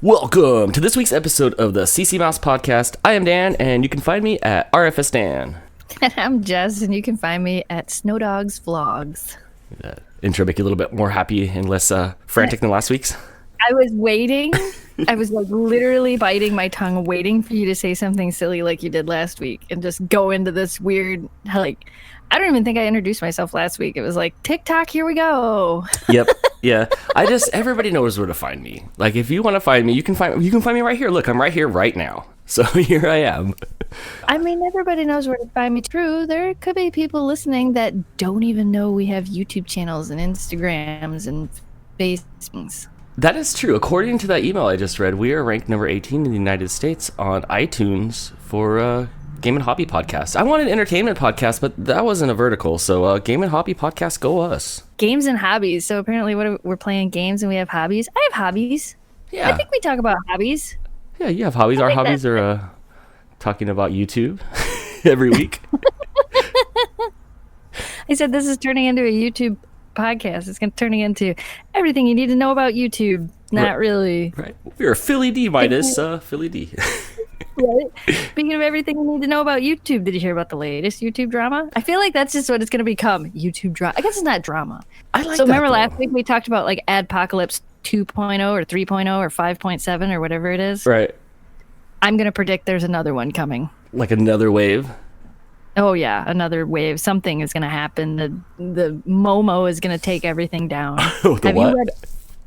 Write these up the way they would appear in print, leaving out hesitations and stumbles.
Welcome to this week's episode of the CC Mouse Podcast. I am Dan, and you can find me at RFS Dan. And I'm Jess, and you can find me at Snowdogs Vlogs. That intro make you a little bit more happy and less frantic than last week's? I was waiting. I was like literally biting my tongue, waiting for you to say something silly like you did last week, and just go into this weird, like, I don't even think I introduced myself last week. It was like, TikTok, here we go. Yep. Yeah. Everybody knows where to find me. Like, if you want to find me, you can find me right here. Look, I'm right here right now. So here I am. I mean, everybody knows where to find me. True, there could be people listening that don't even know we have YouTube channels and Instagrams and Facebooks. That is true. According to that email I just read, we are ranked number 18 in the United States on iTunes for Game and Hobby Podcast. I wanted entertainment podcast, but that wasn't a vertical. So Game and Hobby Podcast, go us. Games and hobbies. So apparently we're playing games and we have hobbies. I have hobbies. Yeah. I think we talk about hobbies. Yeah, you have hobbies. Our hobbies are talking about YouTube every week. I said this is turning into a YouTube podcast. It's turning into everything you need to know about YouTube. Not really. Right. We're Philly D minus Philly D. Right. Speaking of everything you need to know about YouTube, did you hear about the latest YouTube drama? I feel like that's just what it's going to become. YouTube drama. I guess it's not drama. I like so that, remember though. Last week we talked about like Adpocalypse 2.0 or 3.0 or 5.7 or whatever it is? Right. I'm going to predict there's another one coming. Like another wave? Oh, yeah. Another wave. Something is going to happen. The Momo is going to take everything down. Oh, the what?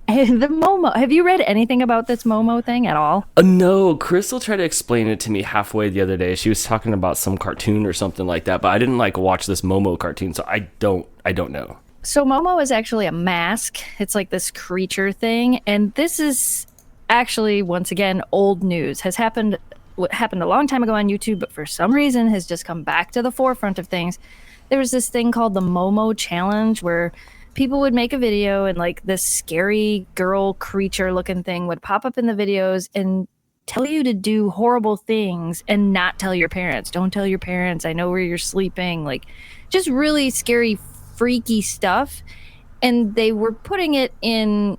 The Momo. Have you read anything about this Momo thing at all? No. Crystal tried to explain it to me halfway the other day. She was talking about some cartoon or something like that, but I didn't watch this Momo cartoon, so I don't know. So Momo is actually a mask. It's like this creature thing, and this is actually, once again, old news. What happened a long time ago on YouTube, but for some reason has just come back to the forefront of things. There was this thing called the Momo Challenge where people would make a video and like this scary girl creature looking thing would pop up in the videos and tell you to do horrible things and not tell your parents. Don't tell your parents. I know where you're sleeping. Like just really scary, freaky stuff. And they were putting it in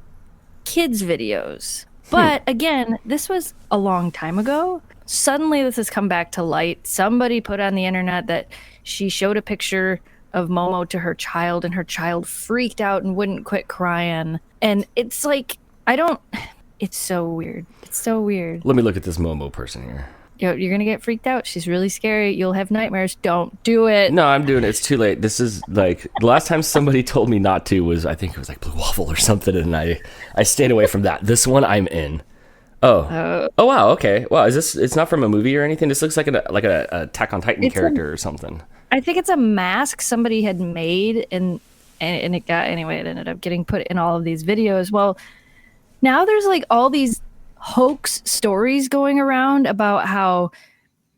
kids' videos. But again, this was a long time ago. Suddenly this has come back to light. Somebody put on the internet that she showed a picture of Momo to her child, and her child freaked out and wouldn't quit crying. And it's like, it's so weird. It's so weird. Let me look at this Momo person here. You're going to get freaked out. She's really scary. You'll have nightmares. Don't do it. No, I'm doing it. It's too late. This is like, the last time somebody told me not to was, I think it was like Blue Waffle or something, and I stayed away from that. This one I'm in. Oh wow, okay. Wow, it's not from a movie or anything? This looks like an Attack on Titan character or something. I think it's a mask somebody had made, and it ended up getting put in all of these videos. Well, now there's like all these hoax stories going around about how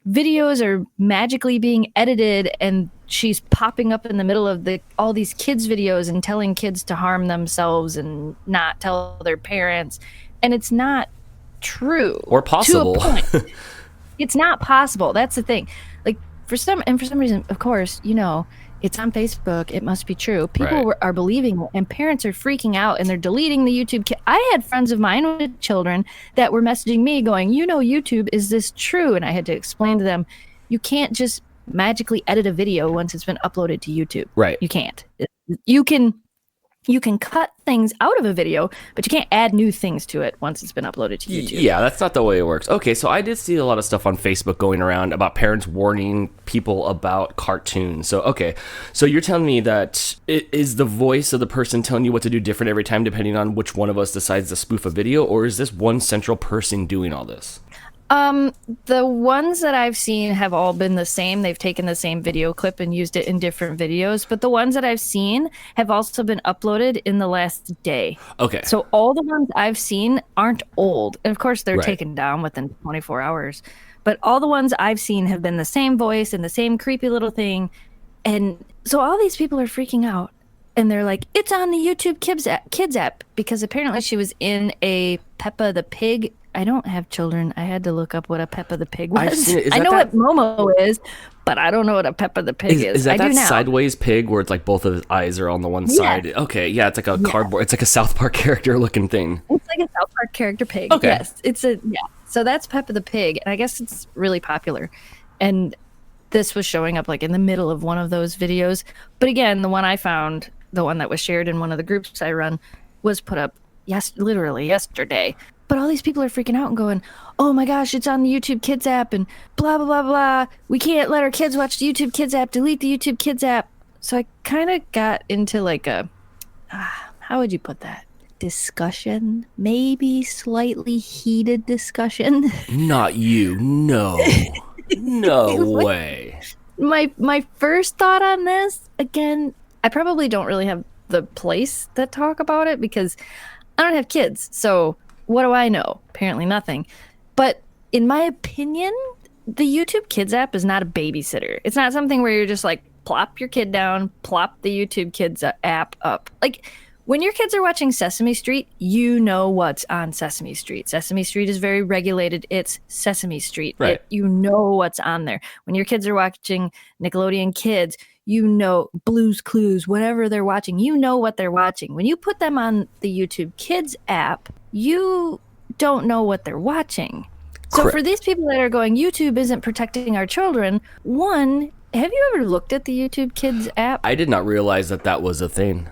videos are magically being edited and she's popping up in the middle of all these kids videos and telling kids to harm themselves and not tell their parents. And it's not true or possible. To a point. It's not possible. That's the thing. Like for some reason, of course, it's on Facebook. It must be true. People are believing it, and parents are freaking out, and they're deleting the YouTube. I had friends of mine with children that were messaging me going, YouTube, is this true? And I had to explain to them, you can't just magically edit a video once it's been uploaded to YouTube. Right. You can't. You can cut things out of a video, but you can't add new things to it once it's been uploaded to YouTube. Yeah, that's not the way it works. Okay, so I did see a lot of stuff on Facebook going around about parents warning people about cartoons. So you're telling me that it is the voice of the person telling you what to do different every time depending on which one of us decides to spoof a video, or is this one central person doing all this? The ones that I've seen have all been the same. They've taken the same video clip and used it in different videos, but the ones that I've seen have also been uploaded in the last day. Okay. So all the ones I've seen aren't old. And of course they're taken down within 24 hours, but all the ones I've seen have been the same voice and the same creepy little thing. And so all these people are freaking out. And they're like, it's on the YouTube Kids app, because apparently she was in a Peppa the Pig I don't have children. I had to look up what a Peppa the Pig I've was. seen it. Is I that know that- what Momo is, but I don't know what a Peppa the Pig is. Is that I that do now. sideways pig where it's like both of his eyes are on the one Yes. side? Okay, yeah, it's like a cardboard. It's like a South Park character looking thing. It's like a South Park character pig. Okay. Yes, So that's Peppa the Pig, and I guess it's really popular. And this was showing up like in the middle of one of those videos. But again, the one I found, the one that was shared in one of the groups I run, was put up literally yesterday. But all these people are freaking out and going, "Oh my gosh, it's on the YouTube Kids app and blah blah blah blah. We can't let our kids watch the YouTube Kids app. Delete the YouTube Kids app." So I kind of got into like a how would you put that? Discussion, maybe slightly heated discussion. Not you. No. No way. My first thought on this, again, I probably don't really have the place to talk about it because I don't have kids. So what do I know? Apparently nothing. But in my opinion, the YouTube Kids app is not a babysitter. It's not something where you're just like plop your kid down, plop the YouTube Kids app up. Like when your kids are watching Sesame Street, you know what's on Sesame Street. Sesame Street is very regulated. It's Sesame Street. Right. You know what's on there. When your kids are watching Nickelodeon Kids, you know Blue's Clues, whatever they're watching, you know what they're watching. When you put them on the YouTube Kids app, you don't know what they're watching. So Correct. for these people that are going, YouTube isn't protecting our children, one, have you ever looked at the YouTube Kids app? I did not realize that was a thing.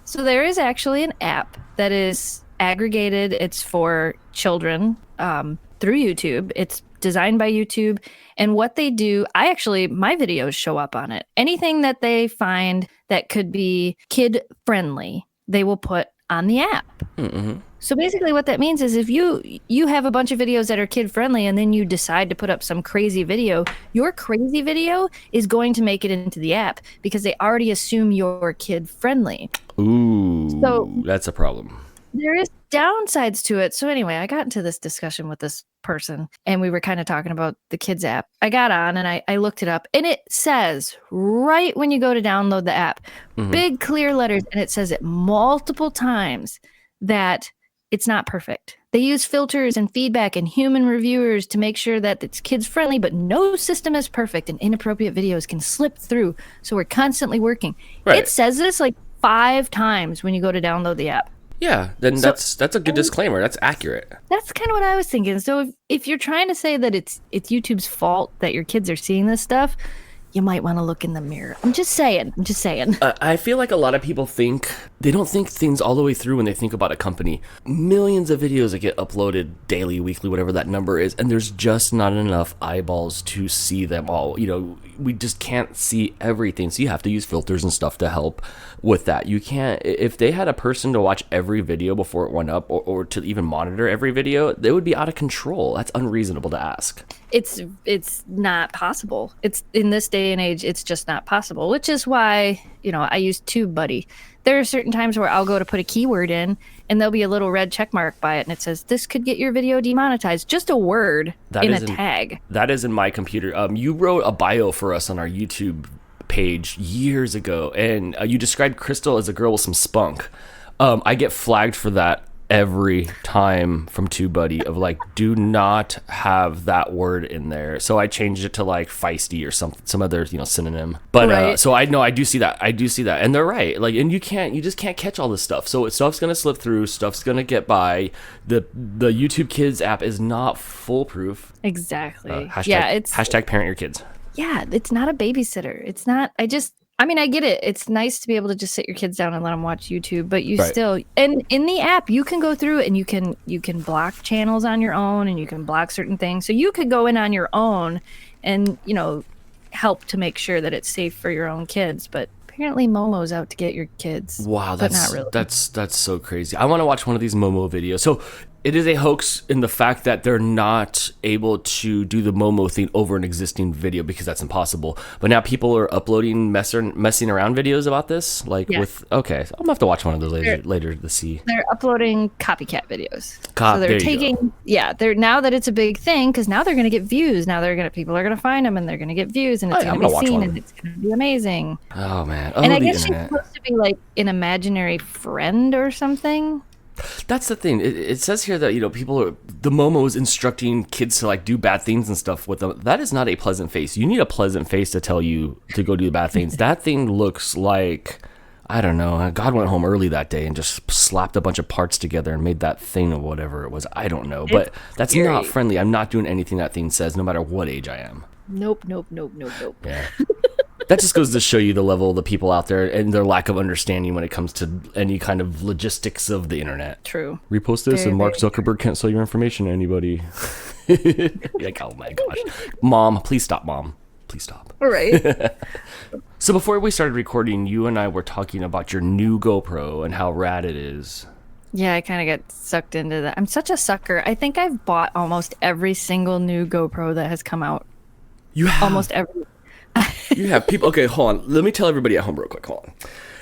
So there is actually an app that is aggregated. It's for children through YouTube. It's designed by YouTube. And what they do, my videos show up on it. Anything that they find that could be kid friendly, they will put on the app. Mm-hmm. So basically what that means is if you have a bunch of videos that are kid friendly and then you decide to put up some crazy video, your crazy video is going to make it into the app because they already assume you're kid friendly. Ooh, So that's a problem. there is downsides to it. So anyway, I got into this discussion with this person and we were kind of talking about the kids app. I got on and I looked it up and it says right when you go to download the app, big clear letters, and it says it multiple times that it's not perfect. They use filters and feedback and human reviewers to make sure that it's kids friendly, but no system is perfect and inappropriate videos can slip through. So we're constantly working. Right. It says this like 5 times when you go to download the app. Yeah, then that's a good disclaimer. That's accurate. That's kind of what I was thinking. So if you're trying to say that it's YouTube's fault that your kids are seeing this stuff, you might want to look in the mirror. I'm just saying. I feel like a lot of people they don't think things all the way through when they think about a company. Millions of videos that get uploaded daily, weekly, whatever that number is, and there's just not enough eyeballs to see them all. You know, we just can't see everything, so you have to use filters and stuff to help with that. You can't, if they had a person to watch every video before it went up or to even monitor every video, they would be out of control. That's unreasonable to ask. It's not possible. It's in this day and age, it's just not possible, which is why, I use TubeBuddy. There are certain times where I'll go to put a keyword in and there'll be a little red check mark by it and it says, this could get your video demonetized. Just a word in a tag. That is in my computer. You wrote a bio for us on our YouTube page years ago, and you described Crystal as a girl with some spunk. I get flagged for that every time from TubeBuddy of like, do not have that word in there. So I changed it to like feisty or some other synonym. But right. So I know I do see that, and they're right. Like, and you just can't catch all this stuff. So stuff's gonna slip through, stuff's gonna get by. The YouTube Kids app is not foolproof. Exactly. Hashtag parent your kids. Yeah, it's not a babysitter. It's not. I get it. It's nice to be able to just sit your kids down and let them watch YouTube, but you still, and in the app, you can go through it and you can block channels on your own and you can block certain things. So you could go in on your own and, help to make sure that it's safe for your own kids. But apparently Momo's out to get your kids. Wow, but not really. That's so crazy. I want to watch one of these Momo videos. So it is a hoax in the fact that they're not able to do the Momo thing over an existing video because that's impossible. But now people are uploading messing around videos about this. Okay, so I'm gonna have to watch one of those later to see. They're uploading copycat videos. So they're taking, they're now that it's a big thing because now they're gonna get views. Now people are gonna find them and they're gonna get views and it's gonna be seen and it's gonna be amazing. Oh man! And I guess she's supposed to be like an imaginary friend or something. That's the thing. It says here that, the Momo is instructing kids to like do bad things and stuff with them. That is not a pleasant face. You need a pleasant face to tell you to go do bad things. That thing looks like, I don't know, God went home early that day and just slapped a bunch of parts together and made that thing or whatever it was. I don't know, but that's scary. not friendly. I'm not doing anything that thing says, no matter what age I am. Nope. Yeah. That just goes to show you the level of the people out there and their lack of understanding when it comes to any kind of logistics of the internet. True. Repost this and Mark Zuckerberg can't sell your information to anybody. Like, oh my gosh. Mom, please stop, Mom. Please stop. All right. So before we started recording, you and I were talking about your new GoPro and how rad it is. Yeah, I kind of got sucked into that. I'm such a sucker. I think I've bought almost every single new GoPro that has come out. You have? Almost every. You have people. Okay, hold on. Let me tell everybody at home real quick. Hold on.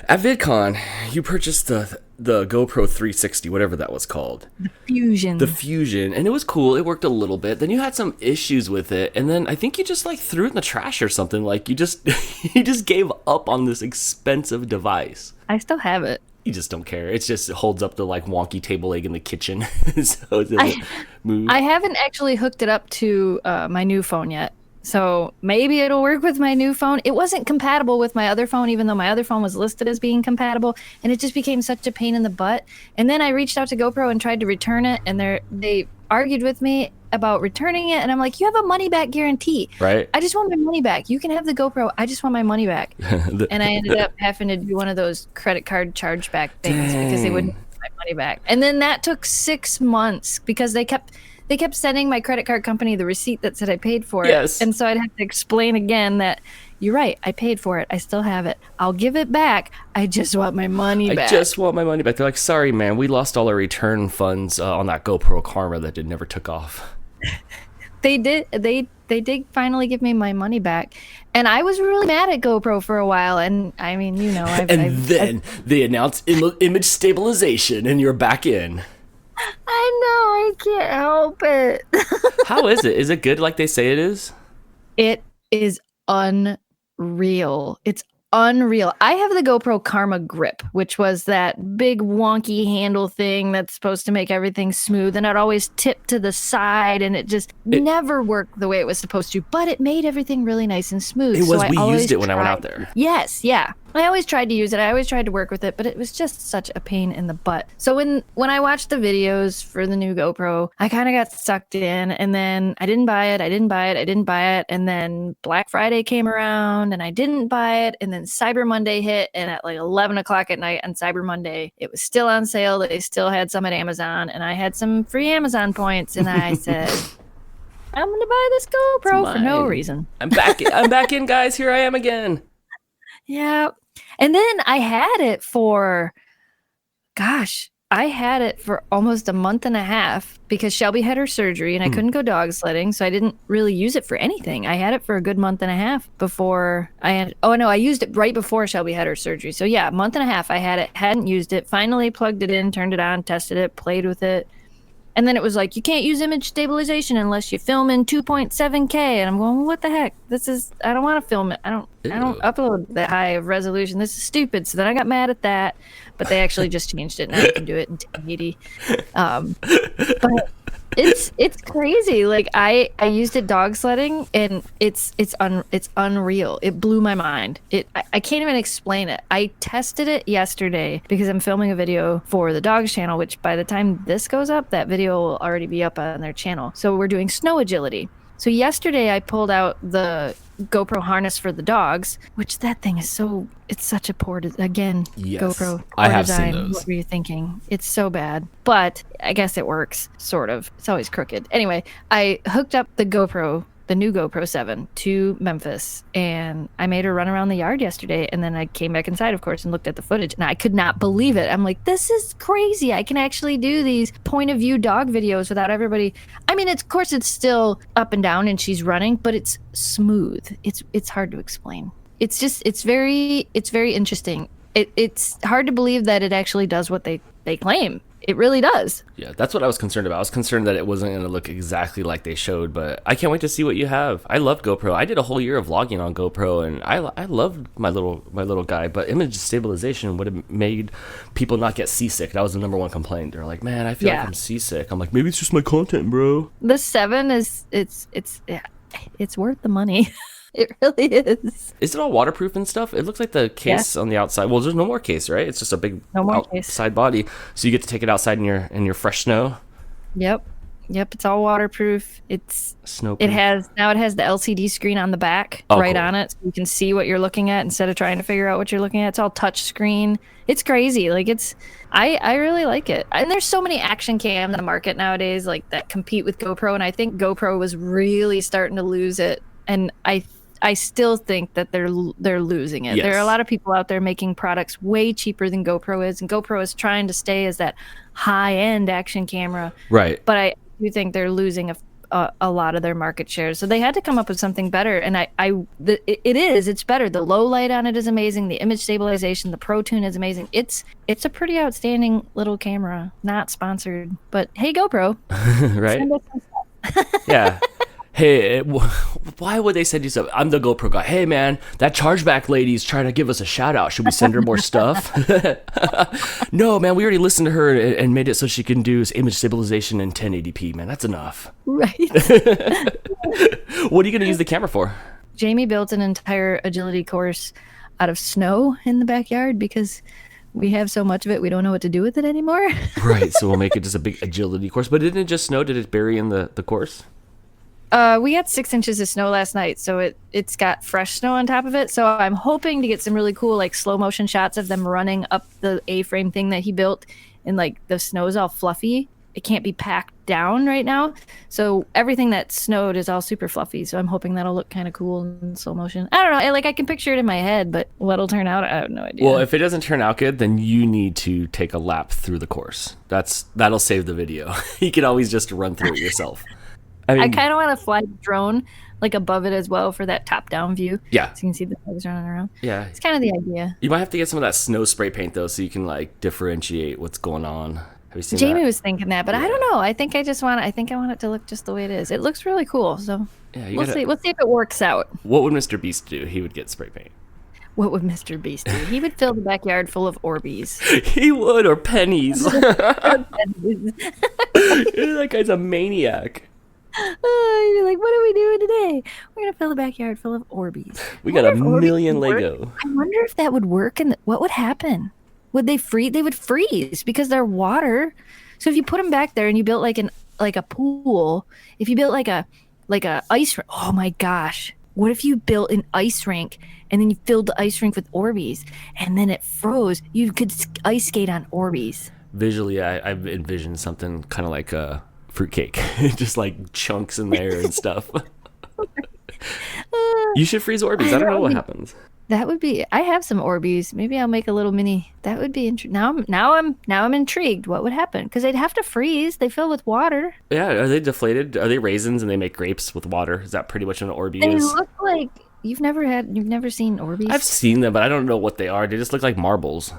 At VidCon, you purchased the GoPro 360, whatever that was called. The Fusion, and it was cool. It worked a little bit. Then you had some issues with it, and then I think you just like threw it in the trash or something. Like you just you just gave up on this expensive device. I still have it. You just don't care. It just holds up the like wonky table leg in the kitchen, so it doesn't move. I haven't actually hooked it up to my new phone yet. So maybe it'll work with my new phone. It wasn't compatible with my other phone, even though my other phone was listed as being compatible. And it just became such a pain in the butt. And then I reached out to GoPro and tried to return it. And they argued with me about returning it. And I'm like, you have a money back guarantee. Right. I just want my money back. You can have the GoPro. I just want my money back. And I ended up having to do one of those credit card chargeback things because they wouldn't give my money back. And then that took 6 months because they kept sending my credit card company the receipt that said I paid for it. Yes. And so I'd have to explain again that you're right. I paid for it. I still have it. I'll give it back. I just want my money back. I just want my money back. They're like, sorry, man. We lost all our return funds on that GoPro Karma that it never took off. They did. They did finally give me my money back. And I was really mad at GoPro for a while. And I mean, then they announced image stabilization and you're back in. I know, I can't help it. How is it? Is it good like they say it is? It is unreal. It's unreal. I have the GoPro Karma Grip, which was that big wonky handle thing that's supposed to make everything smooth, and it always tipped to the side, and it never worked the way it was supposed to, but it made everything really nice and smooth. We used it when I went out there. Yes, yeah. I always tried to use it. I always tried to work with it, but it was just such a pain in the butt. So when I watched the videos for the new GoPro, I kind of got sucked in, and then I didn't buy it. And then Black Friday came around and I didn't buy it. And then Cyber Monday hit, and at like 11 o'clock at night on Cyber Monday, it was still on sale. They still had some at Amazon, and I had some free Amazon points, and I said, I'm going to buy this GoPro for no reason. I'm back in, guys. Here I am again. Yeah. And then I had it for almost a month and a half because Shelby had her surgery and I couldn't go dog sledding. So I didn't really use it for anything. I had it for a good month and a half before I used it right before Shelby had her surgery. So yeah, a month and a half I had it, hadn't used it, finally plugged it in, turned it on, tested it, played with it. And then it was like, you can't use image stabilization unless you film in 2.7K. And I'm going, well, what the heck? I don't want to film it. I don't upload that high of resolution. This is stupid. So then I got mad at that, but they actually just changed it. Now you can do it in 1080. But it's crazy. Like I used it dog sledding, and it's unreal. It blew my mind. I can't even explain it. I tested it yesterday because I'm filming a video for the dogs channel, which by the time this goes up, that video will already be up on their channel. So we're doing snow agility. So yesterday I pulled out the GoPro harness for the dogs, which that thing is it's such a poor, again, yes, GoPro poor I have design. Seen those. What were you thinking? It's so bad, but I guess it works, sort of. It's always crooked. Anyway, I hooked up the new GoPro 7 to Memphis, and I made her run around the yard yesterday, and then I came back inside, of course, and looked at the footage, and I could not believe it. I'm like, this is crazy. I can actually do these point of view dog videos without everybody. I mean, of course it's still up and down and she's running, but it's smooth. It's hard to explain. It's very interesting. It's hard to believe that it actually does what they claim. It really does. Yeah, that's what I was concerned about. I was concerned that it wasn't going to look exactly like they showed, but I can't wait to see what you have. I love GoPro. I did a whole year of vlogging on GoPro, and I loved my little guy, but image stabilization would have made people not get seasick. That was the number one complaint. They're like, man, I feel like I'm seasick. I'm like, maybe it's just my content, bro. The 7 is it's worth the money. It really is. Is it all waterproof and stuff? It looks like the case on the outside. Well, there's no more case, right? It's just a big outside body. So you get to take it outside in your fresh snow. Yep. It's all waterproof. It's snow. It has the LCD screen on the back on it, so you can see what you're looking at instead of trying to figure out what you're looking at. It's all touch screen. It's crazy. Like I really like it. And there's so many action cams in the market nowadays, like that compete with GoPro, and I think GoPro was really starting to lose it. And I still think that they're losing it. Yes. There are a lot of people out there making products way cheaper than GoPro is, and GoPro is trying to stay as that high-end action camera. Right. But I do think they're losing a lot of their market share. So they had to come up with something better, and it's better. The low light on it is amazing. The image stabilization, the Pro Tune is amazing. It's a pretty outstanding little camera. Not sponsored, but hey, GoPro. Right. Send us some stuff. Yeah. Hey, why would they send you stuff? I'm the GoPro guy. Hey, man, that chargeback lady's trying to give us a shout out. Should we send her more stuff? No, man, we already listened to her and made it so she can do image stabilization in 1080p, man. That's enough. Right. What are you going to use the camera for? Jamie built an entire agility course out of snow in the backyard because we have so much of it, we don't know what to do with it anymore. Right, so we'll make it just a big agility course. But didn't it just snow? Did it bury in the course? We had 6 inches of snow last night, so it's got fresh snow on top of it. So I'm hoping to get some really cool like slow motion shots of them running up the A-frame thing that he built, and like the snow's all fluffy. It can't be packed down right now, so everything that snowed is all super fluffy. So I'm hoping that'll look kind of cool in slow motion. I don't know, I can picture it in my head, but what'll turn out, I have no idea. Well, if it doesn't turn out good, then you need to take a lap through the course. That'll save the video. You can always just run through it yourself. I kind of want to fly the drone like above it as well for that top-down view. Yeah. So you can see the bugs running around. Yeah. It's kind of the idea. You might have to get some of that snow spray paint, though, so you can, like, differentiate what's going on. Have you seen Jamie that? was thinking that, but I don't know. I think I want it to look just the way it is. It looks really cool, so we'll see. We'll see if it works out. What would Mr. Beast do? He would get spray paint. What would Mr. Beast do? He would fill the backyard full of Orbeez. He would, or pennies. That guy's a maniac. You'd be like, what are we doing today? We're going to fill the backyard full of Orbeez. We got a million Lego. I wonder if that would work, and what would happen? Would they freeze? They would freeze because they're water. So if you put them back there and you built like a pool, if you built like a ice rink, oh my gosh. What if you built an ice rink and then you filled the ice rink with Orbeez and then it froze? You could ice skate on Orbeez. Visually, I've envisioned something kind of like a fruitcake, just like chunks in there and stuff. You should freeze Orbeez. I don't know what happens. That would be. I have some Orbeez. Maybe I'll make a little mini. That would be interesting. Now I'm intrigued. What would happen? Because they'd have to freeze. They fill with water. Yeah. Are they deflated? Are they raisins and they make grapes with water? Is that pretty much an Orbeez? They look like you've never seen Orbeez. I've seen them, but I don't know what they are. They just look like marbles.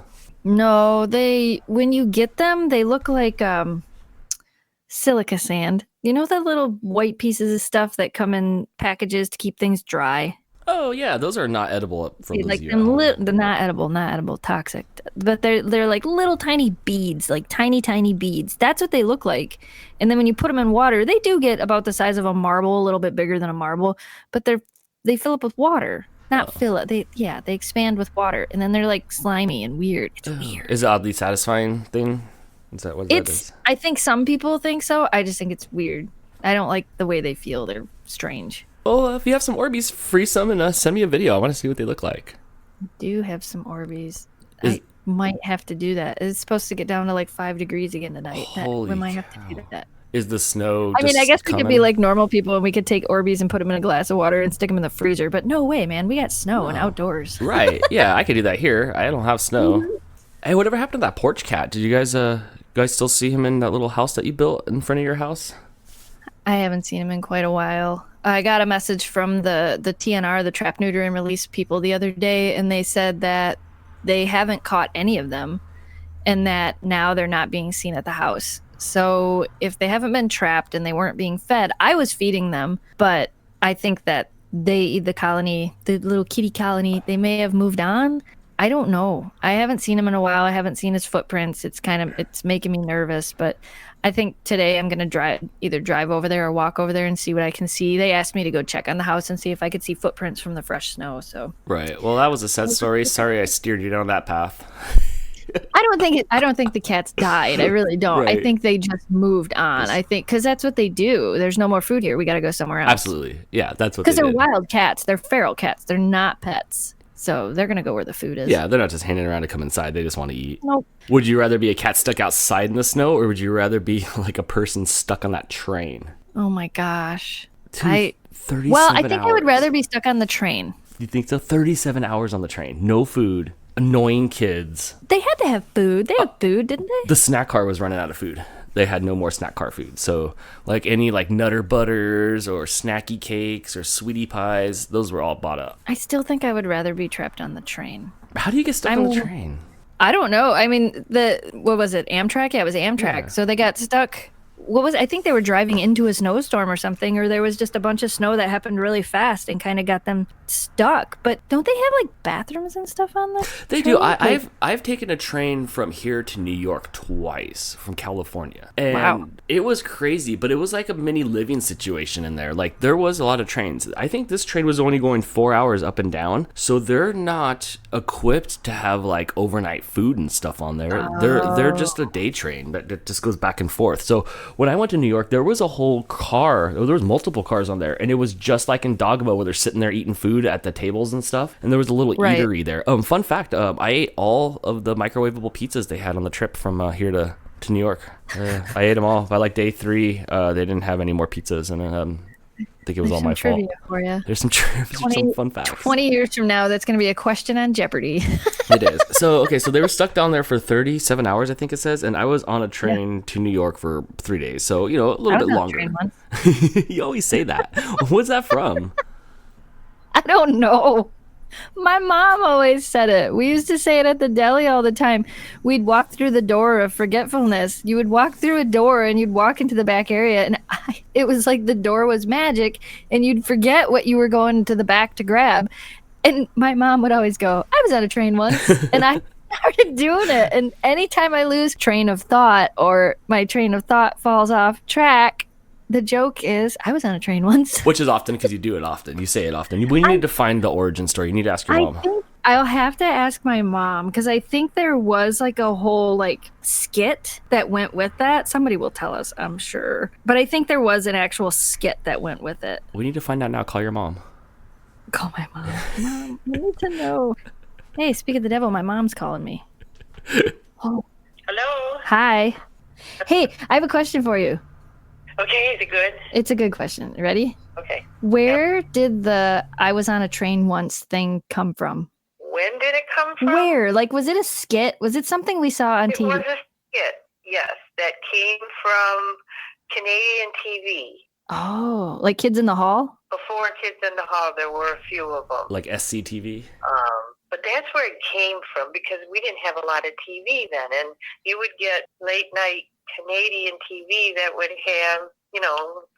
No, when you get them, they look like silica sand. You know the little white pieces of stuff that come in packages to keep things dry? Oh yeah, those are not edible. For like them, they're not edible, toxic. But they're like little tiny beads, like tiny beads. That's what they look like. And then when you put them in water, they do get about the size of a marble, a little bit bigger than a marble. But they fill up with water. Not fill it. They expand with water, and then they're like slimy and weird. It's weird. Is it oddly satisfying thing? Is that what that is? I think some people think so. I just think it's weird. I don't like the way they feel. They're strange. Well, if you have some Orbeez, freeze some and send me a video. I want to see what they look like. I do have some Orbeez. I might have to do that. It's supposed to get down to like 5 degrees again tonight. We might have to do that. Is the snow I mean, I guess we could be like normal people and we could take Orbeez and put them in a glass of water and stick them in the freezer. But no way, man. We got snow and outdoors. Right. Yeah, I could do that here. I don't have snow. Hey, whatever happened to that porch cat? Did you guys still see him in that little house that you built in front of your house? I haven't seen him in quite a while. I got a message from the TNR, the Trap, Neuter, and Release people the other day, and they said that they haven't caught any of them. and that now they're not being seen at the house. So if they haven't been trapped and they weren't being fed, I was feeding them, but I think that the colony, the little kitty colony, they may have moved on. I don't know. I haven't seen him in a while. I haven't seen his footprints. It's making me nervous, but I think today I'm going to either drive over there or walk over there and see what I can see. They asked me to go check on the house and see if I could see footprints from the fresh snow. So Right. Well, that was a sad story. Sorry I steered you down that path. I don't think the cats died. I really don't. Right. I think they just moved on. I think because that's what they do. There's no more food here. We got to go somewhere else. Absolutely. Yeah, that's what Because they they're did. wild cats. They're feral cats. They're not pets. So they're going to go where the food is. Yeah, they're not just hanging around to come inside. They just want to eat. Nope. Would you rather be a cat stuck outside in the snow, or would you rather be like a person stuck on that train? Oh my gosh. 37 Well, I think I would hours. rather be stuck on the train. You think so? 37 hours on the train. No food. Annoying kids. They had to have food. They had food, didn't they? The snack car was running out of food. They had no more snack car food. So like any like Nutter Butters or snacky cakes or sweetie pies, those were all bought up. I still think I would rather be trapped on the train. How do you get stuck on the train? I don't know. I mean, what was it? Amtrak? Yeah, it was Amtrak. Yeah. So they got stuck. I think they were driving into a snowstorm or something, or there was just a bunch of snow that happened really fast and kind of got them stuck. But don't they have like bathrooms and stuff on the They train? do. I've taken a train from here to New York twice from California. And Wow. it was crazy, but it was like a mini living situation in there. Like there was a lot of trains. I think this train was only going 4 hours up and down. So they're not equipped to have like overnight food and stuff on there. They're just a day train that just goes back and forth. So when I went to New York, there was a whole car. There was multiple cars on there, and it was just like in Dogma where they're sitting there eating food at the tables and stuff. And there was a little Right. eatery there. Fun fact: I ate all of the microwavable pizzas they had on the trip from here to New York. I ate them all. By like day 3, they didn't have any more pizzas, and I think it was all my fault. Trivia for you. There's some fun facts. 20 years from now, that's going to be a question on Jeopardy. It is. So they were stuck down there for 37 hours, I think it says, and I was on a train to New York for 3 days. So, a little I bit was on a longer. train once. You always say that. What's that from? I don't know. My mom always said it. We used to say it at the deli all the time. We'd walk through the door of forgetfulness. You would walk through a door and you'd walk into the back area, and it was like the door was magic, and you'd forget what you were going to the back to grab. And my mom would always go, I was on a train once, and I started doing it. And anytime I lose train of thought or my train of thought falls off track, the joke is, I was on a train once. Which is often because you do it often. You say it often. We need to find the origin story. You need to ask your mom. I think I'll have to ask my mom, because I think there was like a whole like skit that went with that. Somebody will tell us, I'm sure. But I think there was an actual skit that went with it. We need to find out now. Call your mom. Call my mom. Mom, I need to know. Hey, speak of the devil, my mom's calling me. Oh. Hello. Hi. Hey, I have a question for you. Okay, is it good? It's a good question. Ready? Okay. Where did the I was on a train once thing come from? When did it come from? Where? Like, was it a skit? Was it something we saw on It TV? was a skit, yes, that came from Canadian TV. Oh, like Kids in the Hall? Before Kids in the Hall, there were a few of them. Like SCTV? But that's where it came from, because we didn't have a lot of TV then. And you would get late night Canadian TV that would have,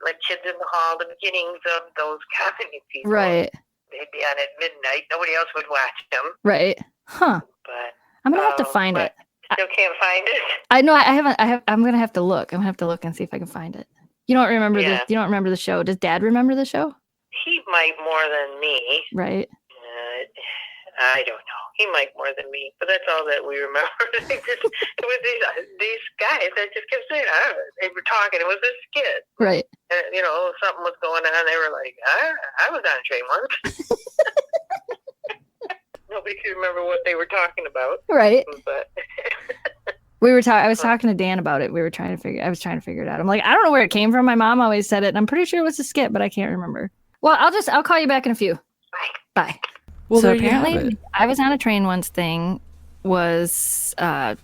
like Kids in the Hall, the beginnings of those comedy people. Right. They'd be on at midnight. Nobody else would watch them. Right. Huh. But I'm gonna have to find but it. Still can't find it. I know I haven't. I'm gonna have to look. I'm gonna have to look and see if I can find it. You don't remember Yeah. You don't remember the show? Does Dad remember the show? He might more than me. Right. I don't know. He might more than me, but that's all that we remember. It was these guys that just kept saying, they were talking. It was a skit. Right. And, something was going on. They were like, I was on a train once. Nobody could remember what they were talking about. Right. But I was talking to Dan about it. I was trying to figure it out. I'm like, I don't know where it came from. My mom always said it, and I'm pretty sure it was a skit, but I can't remember. Well, I'll call you back in a few. Bye. Well, So there you have apparently, it. I was on a train once thing was a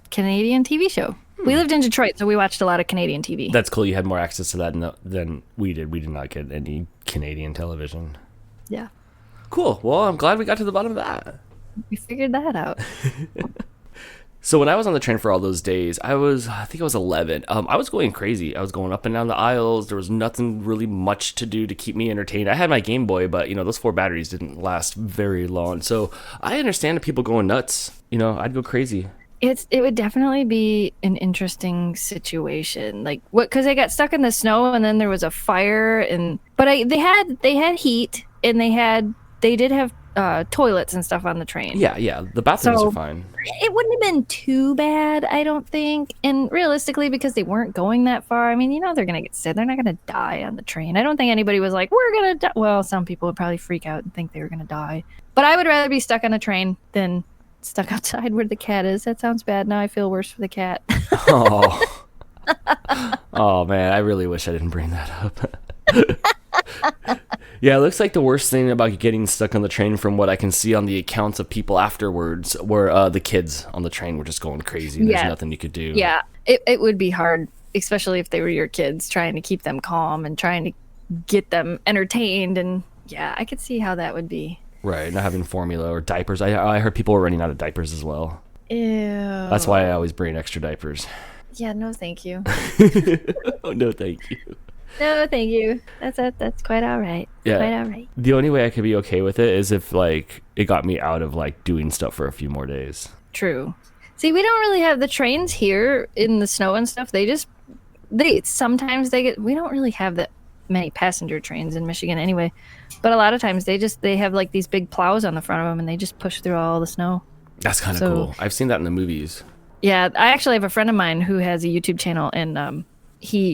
Canadian TV show. We lived in Detroit, so we watched a lot of Canadian TV. That's cool. You had more access to that than we did. We did not get any Canadian television. Yeah. Cool. Well, I'm glad we got to the bottom of that. We figured that out. So when I was on the train for all those days, I think I was 11. I was going crazy. I was going up and down the aisles. There was nothing really much to do to keep me entertained. I had my Game Boy, but those 4 batteries didn't last very long. So I understand people going nuts. I'd go crazy. It would definitely be an interesting situation, like what, because they got stuck in the snow and then there was a fire, but they had heat and they did have toilets and stuff on the train. Yeah, the bathrooms are fine. It wouldn't have been too bad, I don't think. And realistically, because they weren't going that far, I mean, they're gonna get sick. They're not gonna die on the train. I don't think anybody was like, we're gonna die. Well, some people would probably freak out and think they were gonna die. But I would rather be stuck on a train than stuck outside where the cat is. That sounds bad. Now I feel worse for the cat. Oh. Oh man, I really wish I didn't bring that up. Yeah, it looks like the worst thing about getting stuck on the train, from what I can see on the accounts of people afterwards, were the kids on the train were just going crazy. There's nothing you could do. Yeah, it would be hard, especially if they were your kids, trying to keep them calm and trying to get them entertained. And yeah, I could see how that would be. Right, not having formula or diapers. I heard people were running out of diapers as well. Ew. That's why I always bring extra diapers. Yeah, no thank you. Oh, no thank you. No thank you. That's quite all right. Yeah. Quite all right. The only way I could be okay with it is if it got me out of doing stuff for a few more days. True. See, we don't really have the trains here in the snow and stuff. Sometimes we don't really have that many passenger trains in Michigan anyway. But a lot of times they have these big plows on the front of them and they just push through all the snow. That's kind of cool. I've seen that in the movies. Yeah, I actually have a friend of mine who has a YouTube channel, and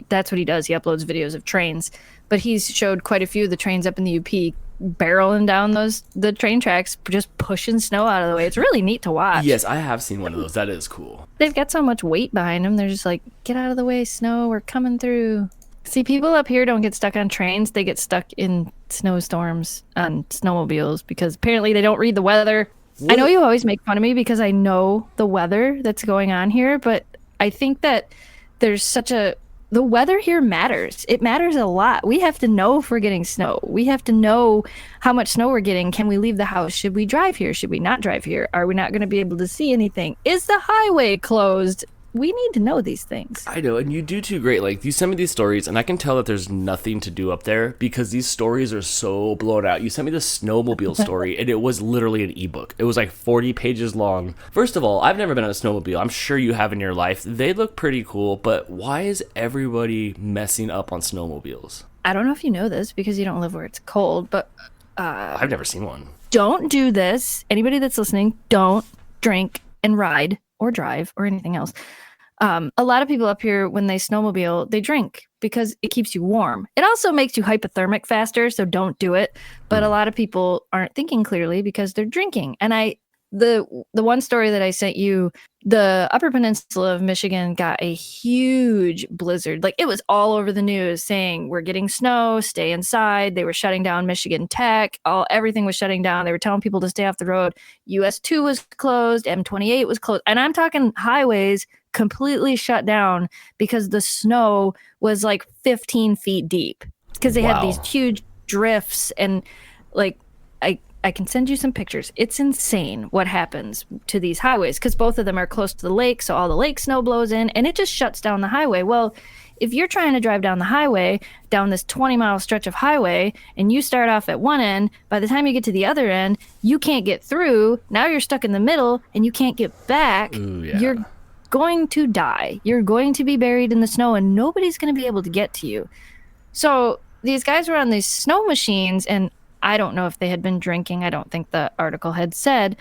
that's what he does. He uploads videos of trains, but he's showed quite a few of the trains up in the UP barreling down the train tracks, just pushing snow out of the way. It's really neat to watch. Yes, I have seen one of those. That is cool. They've got so much weight behind them. They're just like, get out of the way, snow. We're coming through. See, people up here don't get stuck on trains. They get stuck in snowstorms on snowmobiles because apparently they don't read the weather. What? I know you always make fun of me because I know the weather that's going on here, but I think that there's the weather here matters. It matters a lot. We have to know if we're getting snow. We have to know how much snow we're getting. Can we leave the house? Should we drive here? Should we not drive here? Are we not going to be able to see anything? Is the highway closed? We need to know these things. I know, and you do too great. You send me these stories, and I can tell that there's nothing to do up there because these stories are so blown out. You sent me the snowmobile story, and it was literally an ebook. It was 40 pages long. First of all, I've never been on a snowmobile. I'm sure you have in your life. They look pretty cool, but why is everybody messing up on snowmobiles? I don't know if you know this because you don't live where it's cold, but I've never seen one. Don't do this. Anybody that's listening, don't drink and ride or drive or anything else. A lot of people up here, when they snowmobile, they drink because it keeps you warm. It also makes you hypothermic faster, so don't do it. But a lot of people aren't thinking clearly because they're drinking. And the one story that I sent you, the Upper Peninsula of Michigan got a huge blizzard. It was all over the news saying we're getting snow, stay inside. They were shutting down Michigan Tech. Everything was shutting down. They were telling people to stay off the road. US 2 was closed. M28 was closed. And I'm talking highways completely shut down because the snow was 15 feet deep because they had these huge drifts and I can send you some pictures. It's insane what happens to these highways because both of them are close to the lake, so all the lake snow blows in and it just shuts down the highway. Well, if you're trying to drive down the highway, down this 20-mile stretch of highway, and you start off at one end, by the time you get to the other end, you can't get through. Now you're stuck in the middle and you can't get back. Ooh, yeah. You're going to die. You're going to be buried in the snow and nobody's going to be able to get to you. So these guys were on these snow machines, and I don't know if they had been drinking. I don't think the article had said,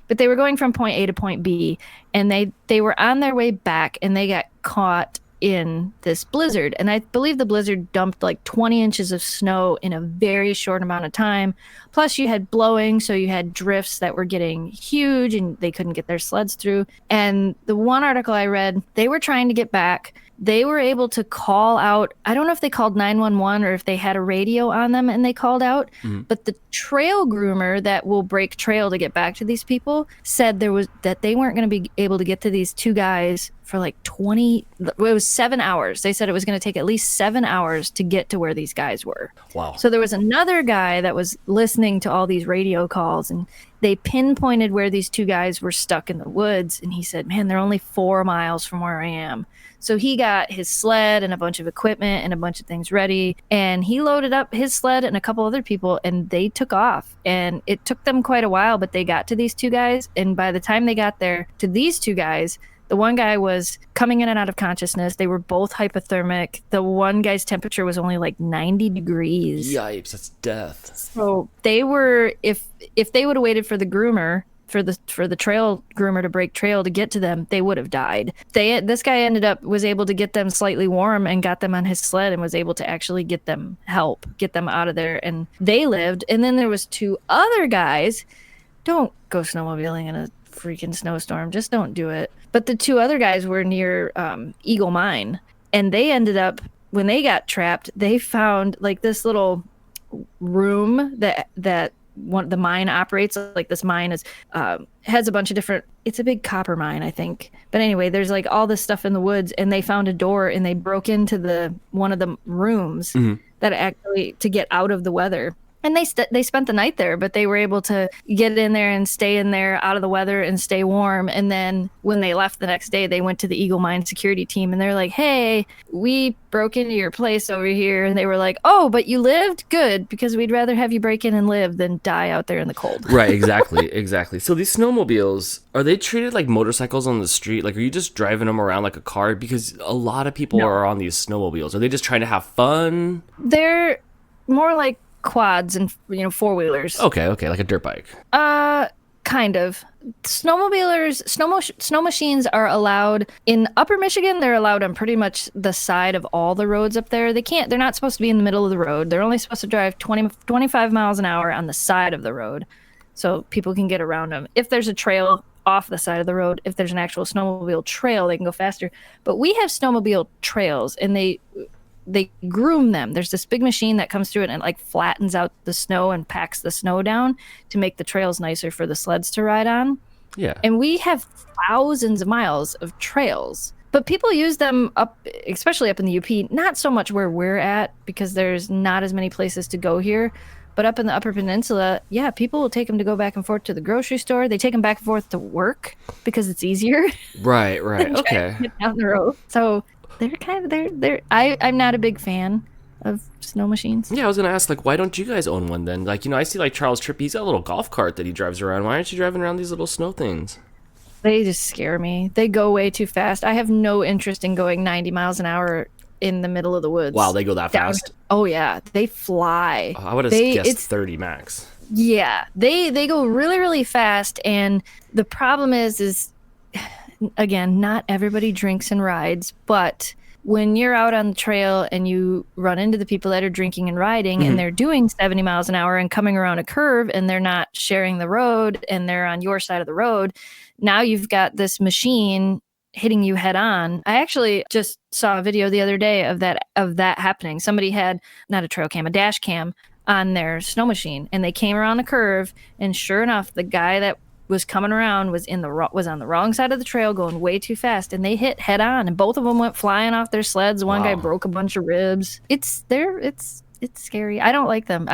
but they were going from point A to point B, and they were on their way back, and they got caught in this blizzard. And I believe the blizzard dumped 20 inches of snow in a very short amount of time. Plus you had blowing, so you had drifts that were getting huge, and they couldn't get their sleds through. And the one article I read, they were trying to get back. They were able to call out. I don't know if they called 911 or if they had a radio on them and they called out. Mm-hmm. But the trail groomer that will break trail to get back to these people said that they weren't going to be able to get to these two guys for 20. It was 7 hours. They said it was going to take at least 7 hours to get to where these guys were. Wow. So there was another guy that was listening to all these radio calls, and they pinpointed where these two guys were stuck in the woods, and he said, man, they're only 4 miles from where I am. So he got his sled and a bunch of equipment and a bunch of things ready, and he loaded up his sled and a couple other people, and they took off. And it took them quite a while, but they got to these two guys, and by the time they got there to these two guys, the one guy was coming in and out of consciousness. They were both hypothermic. The one guy's temperature was only like 90 degrees. Yipes, that's death. So they were, if they would have waited for the groomer, for the trail groomer to break trail to get to them, they would have died. This guy was able to get them slightly warm and got them on his sled and was able to actually get them out of there, and they lived. And then there was 2 other guys. Don't go snowmobiling in a freaking snowstorm. Just don't do it. But the 2 other guys were near Eagle Mine, and they ended up, when they got trapped, they found like this little room that the mine operates. Like, this mine has a bunch of different, it's a big copper mine, I think. But anyway, there's like all this stuff in the woods, and they found a door, and they broke into one of the rooms that actually, to get out of the weather. And they spent the night there, but they were able to get in there and stay in there out of the weather and stay warm. And then when they left the next day, they went to the Eagle Mine security team, and they're like, hey, we broke into your place over here. And they were like, oh, but you lived? Good, because we'd rather have you break in and live than die out there in the cold. Right, exactly. So these snowmobiles, are they treated like motorcycles on the street? Like, are you just driving them around like a car? Because a lot of people are on these snowmobiles. Are they just trying to have fun? They're more like quads and 4-wheelers. Okay, like a dirt bike. Kind of. Snow machines are allowed in Upper Michigan. They're allowed on pretty much the side of all the roads up there. They're not supposed to be in the middle of the road. They're only supposed to drive 25 miles an hour on the side of the road, so people can get around them. If there's a trail off the side of the road, if there's an actual snowmobile trail, they can go faster. But we have snowmobile trails, and they groom them. There's this big machine that comes through it and like flattens out the snow and packs the snow down to make the trails nicer for the sleds to ride on. Yeah. And we have thousands of miles of trails, but people use them up, especially up in the UP, not so much where we're at because there's not as many places to go here. But up in the Upper Peninsula, yeah, people will take them to go back and forth to the grocery store. They take them back and forth to work because it's easier. Right. Okay. Get down the road. So I'm not a big fan of snow machines. Yeah, I was gonna ask, like, why don't you guys own one then? Like, I see like Charles Tripp, he's got a little golf cart that he drives around. Why aren't you driving around these little snow things? They just scare me. They go way too fast. I have no interest in going 90 miles an hour in the middle of the woods. Wow, they go that fast? Oh yeah, they fly. I would have guessed 30 max. Yeah, they go really, really fast, and the problem is again, not everybody drinks and rides, but when you're out on the trail and you run into the people that are drinking and riding and they're doing 70 miles an hour and coming around a curve and they're not sharing the road and they're on your side of the road, now you've got this machine hitting you head on. I actually just saw a video the other day of that happening. Somebody had not a trail cam, a dash cam on their snow machine, and they came around the curve, and sure enough, the guy that was coming around was on the wrong side of the trail going way too fast, and they hit head on, and both of them went flying off their sleds. One guy broke a bunch of ribs. It's scary. I don't like them.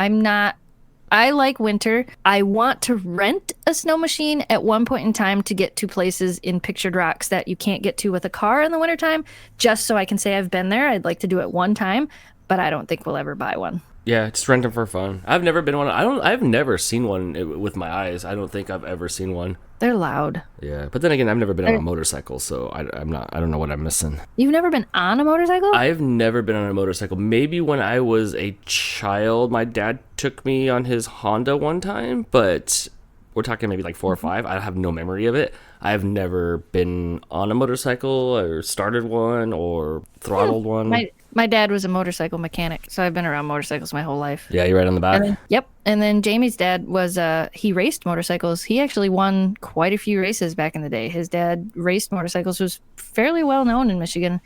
I like winter. I want to rent a snow machine at one point in time to get to places in Pictured Rocks that you can't get to with a car in the wintertime, just so I can say I've been there. I'd like to do it one time, but I don't think we'll ever buy one. Yeah, just rent them for fun. I've never been one. I've never seen one with my eyes. I don't think I've ever seen one. They're loud. Yeah, but then again, I've never been on a motorcycle, so I don't know what I'm missing. You've never been on a motorcycle? I've never been on a motorcycle. Maybe when I was a child, my dad took me on his Honda one time, but we're talking maybe like 4 or 5. I have no memory of it. I've never been on a motorcycle or started one or throttled one. My dad was a motorcycle mechanic, so I've been around motorcycles my whole life. Yeah, you're right on the back. Yep. And then Jamie's dad was, he raced motorcycles. He actually won quite a few races back in the day. His dad raced motorcycles, was fairly well known in Michigan.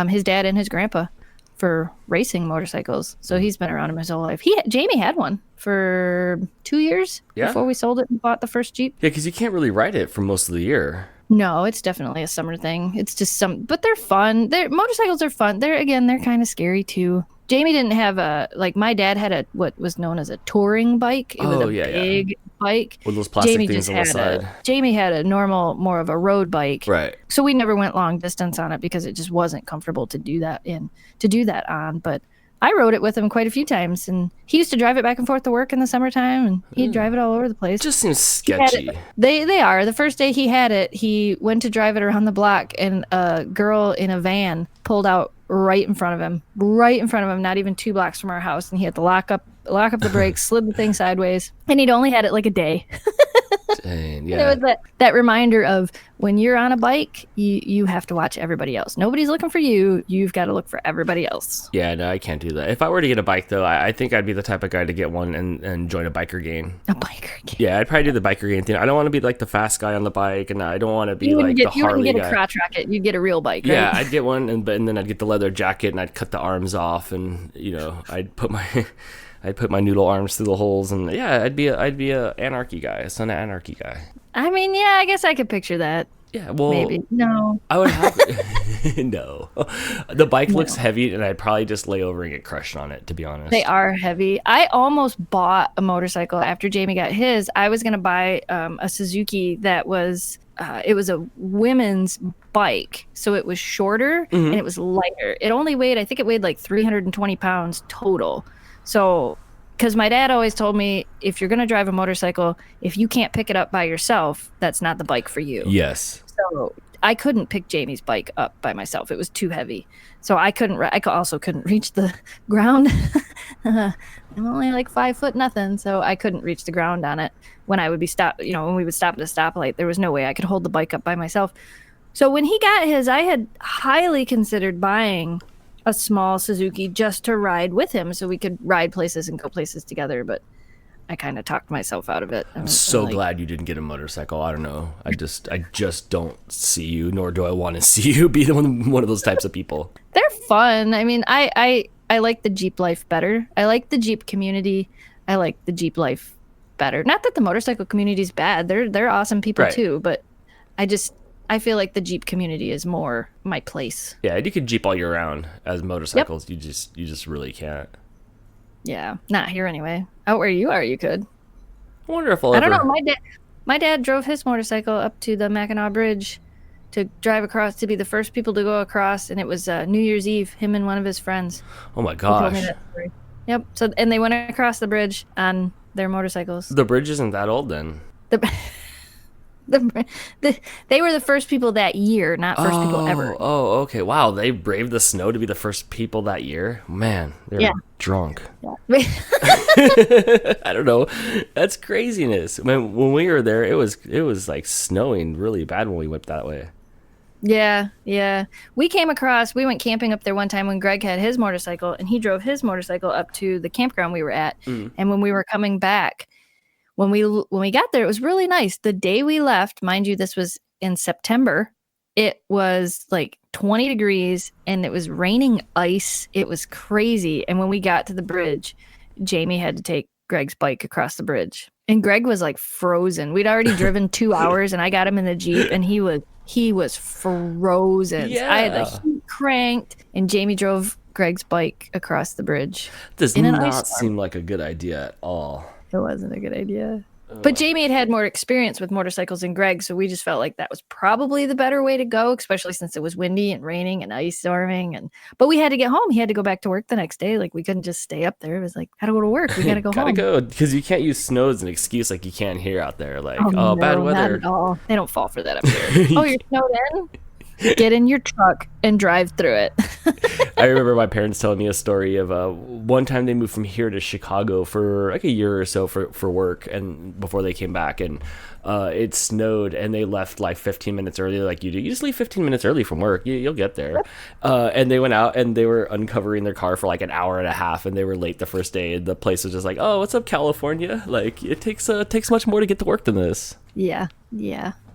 His dad and his grandpa for racing motorcycles. So he's been around him his whole life. Jamie had one for 2 years before we sold it and bought the first Jeep. Yeah, because you can't really ride it for most of the year. No, it's definitely a summer thing. It's just but they're fun. Motorcycles are fun. They're kind of scary too. Jamie didn't have my dad had what was known as a touring bike. It was a bike. With those plastic Jamie things just on the had side. Jamie had a normal, more of a road bike. Right. So we never went long distance on it because it just wasn't comfortable to do that on. But I rode it with him quite a few times, and he used to drive it back and forth to work in the summertime, and he'd drive it all over the place. Just seems He had sketchy. it- They are. The first day he had it, he went to drive it around the block, and a girl in a van pulled out right in front of him, not even 2 blocks from our house, and he had to lock up the brakes, slid the thing sideways, and he'd only had it like a day. Dang, It yeah. was that reminder of when you're on a bike, you have to watch everybody else. Nobody's looking for you. You've got to look for everybody else. Yeah, no, I can't do that. If I were to get a bike, though, I think I'd be the type of guy to get one and join a biker gang. A biker gang. Yeah, I'd probably do the biker gang thing. I don't want to be like the fast guy on the bike, and I don't want to be You like wouldn't the get, you wouldn't Harley get a guy. crotch rocket. You'd get a real bike, right? Yeah, I'd get one, and then I'd get the leather jacket, and I'd cut the arms off, and I'd put my noodle arms through the holes, and yeah, I'd be a anarchy guy, a son of anarchy guy. I mean, yeah, I guess I could picture that. Yeah, well, Maybe. No. I would have no. The bike looks heavy, and I'd probably just lay over and get crushed on it. To be honest, They are heavy. I almost bought a motorcycle after Jamie got his. I was going to buy a Suzuki that was, it was a women's bike. So it was shorter and it was lighter. It only weighed, I think it weighed like 320 pounds total. So, because my dad always told me, if you're going to drive a motorcycle, if you can't pick it up by yourself, that's not the bike for you. Yes. So I couldn't pick Jamie's bike up by myself. It was too heavy. So I also couldn't reach the ground. I'm only like 5 foot nothing. So I couldn't reach the ground on it when I would be stopped. When we would stop at a stoplight, there was no way I could hold the bike up by myself. So when he got his, I had highly considered buying a small Suzuki just to ride with him so we could ride places and go places together. But I kind of talked myself out of it. I'm so glad you didn't get a motorcycle. I don't know. I just don't see you, nor do I want to see you be one of those types of people. They're fun. I mean, I like the Jeep life better. I like the Jeep community. I like the Jeep life better. Not that the motorcycle community is bad. They're awesome people too, but I feel like the Jeep community is more my place. Yeah, you could Jeep all year round. As motorcycles, you just really can't. Yeah, not here anyway. Out where you are, you could. I wonder if I'll I ever... don't know. My dad drove his motorcycle up to the Mackinac Bridge to drive across, to be the first people to go across, and it was New Year's Eve. Him and one of his friends. Oh my He told me gosh. that story. Yep. So and they went across the bridge on their motorcycles. The bridge isn't that old then. They were the first people that year, not first people ever. Oh, okay. Wow, they braved the snow to be the first people that year. Man, they're drunk. Yeah. I don't know. That's craziness. When we were there, it was like snowing really bad when we went that way. Yeah. We went camping up there one time when Greg had his motorcycle, and he drove his motorcycle up to the campground we were at. And when we were coming back, when we got there, it was really nice. The day we left, mind you, this was in September, it was like 20 degrees and it was raining ice. It was crazy. And when we got to the bridge, Jamie had to take Greg's bike across the bridge. And Greg was like frozen. We'd already driven 2 hours, and I got him in the Jeep, and he was frozen. Yeah. I had the heat cranked, and Jamie drove Greg's bike across the bridge. Does in an not ice storm. seem like a good idea at all. It wasn't a good idea. But Jamie had more experience with motorcycles than Greg, so we just felt like that was probably the better way to go, especially since it was windy and raining and ice storming. But we had to get home. He had to go back to work the next day. Like, we couldn't just stay up there. It was like, gotta go to work. We gotta go home. Gotta go, because you can't use snow as an excuse like you can here out there. Like, No, bad weather. Not at all. They don't fall for that up here. Oh, you're snowed in? Get in your truck and drive through it. I remember my parents telling me a story of one time they moved from here to Chicago for like a year or so for work, and before they came back, and it snowed, and they left like 15 minutes early, like you do. You just leave 15 minutes early from work, you'll get there. And they went out and they were uncovering their car for like an hour and a half, and they were late the first day, and the place was just like, oh, what's up, California? Like, it takes much more to get to work than this. Yeah.